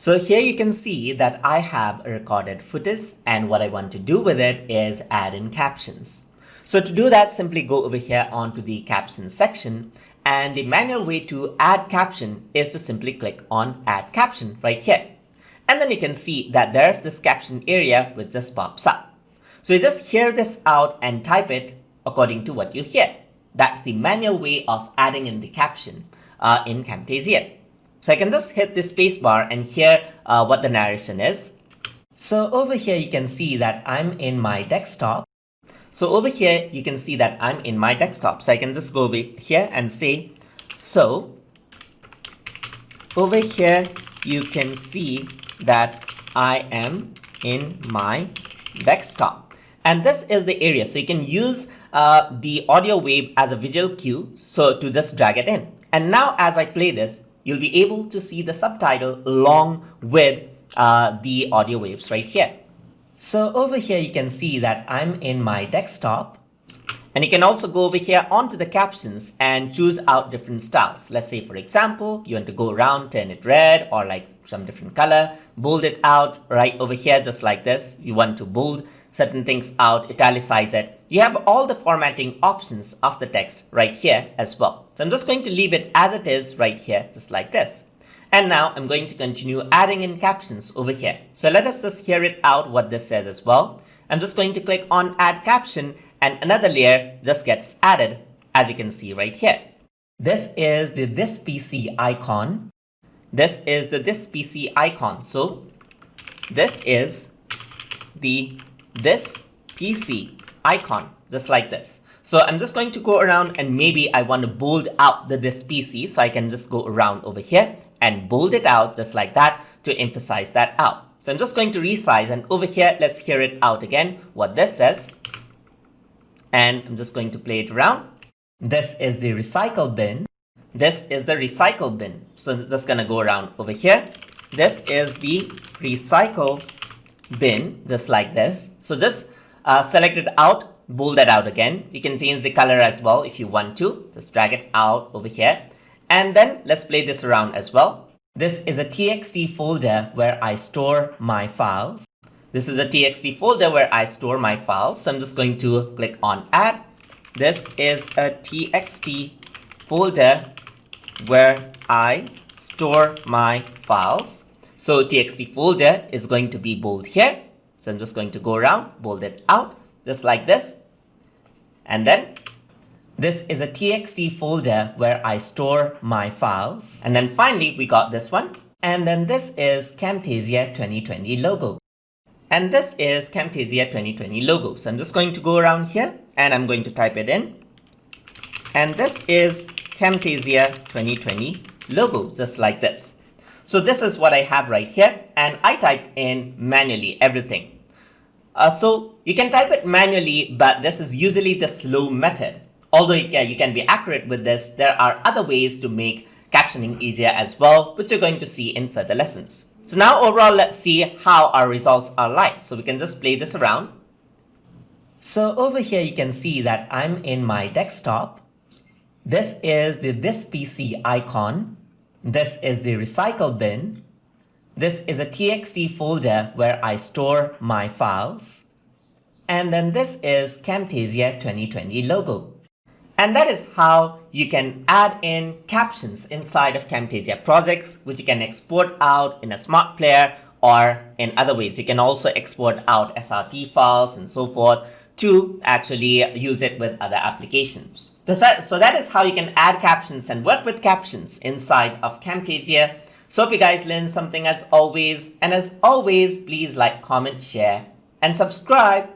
So here you can see that I have a recorded footage, and what I want to do with it is add in captions. So to do that, simply go over here onto the caption section, and the manual way to add caption is to simply click on add caption right here. And then you can see that there's this caption area which just pops up. So you just hear this out and type it according to what you hear. That's the manual way of adding in the caption in Camtasia. So I can just hit the space bar and hear what the narration is. So over here you can see that I'm in my desktop. So over here you can see that I'm in my desktop. So I can just go over here and say, so over here you can see that I am in my desktop. And this is the area. So you can use the audio wave as a visual cue, so to just drag it in. And now as I play this, you'll be able to see the subtitle along with the audio waves right here. So over here you can see that I'm in my desktop, and you can also go over here onto the captions and choose out different styles. Let's say, for example, you want to go around, turn it red or like some different color, bold it out right over here just like this. You want to bold certain things out, italicize it. You have all the formatting options of the text right here as well. So I'm just going to leave it as it is right here, just like this. And now I'm going to continue adding in captions over here. So let us just hear it out what this says as well. I'm just going to click on add caption, and another layer just gets added, as you can see right here. This is the this PC icon. This is the this PC icon. So this is the this PC icon, just like this. So I'm just going to go around, and maybe I want to bold out the this PC, so I can just go around over here and bold it out just like that to emphasize that out. So I'm just going to resize, and over here let's hear it out again what this says. And I'm just going to play it around. This is the recycle bin. This is the recycle bin. So I'm just gonna go around over here. This is the recycle bin, just like this. So just select it out, bold that out again. You can change the color as well if you want to. Just drag it out over here. And then let's play this around as well. This is a txt folder where I store my files. This is a txt folder where I store my files. So I'm just going to click on add. This is a txt folder where I store my files. So txt folder is going to be bold here. So I'm just going to go around, bold it out, just like this. And then this is a txt folder where I store my files. And then finally, we got this one. And then this is Camtasia 2020 logo. And this is Camtasia 2020 logo. So I'm just going to go around here and I'm going to type it in. And this is Camtasia 2020 logo, just like this. So this is what I have right here. And I typed in manually everything. So you can type it manually, but this is usually the slow method. Although you can be accurate with this, there are other ways to make captioning easier as well, which you're going to see in further lessons. So now overall, let's see how our results are like. So we can just play this around. So over here, you can see that I'm in my desktop. This is the this PC icon. This is the recycle bin. This is a txt folder where I store my files. And then this is Camtasia 2020 logo. And that is how you can add in captions inside of Camtasia projects, which you can export out in a smart player or in other ways. You can also export out SRT files and so forth to actually use it with other applications. So that is how you can add captions and work with captions inside of Camtasia. So hope you guys learned something as always. And as always, please like, comment, share, and subscribe.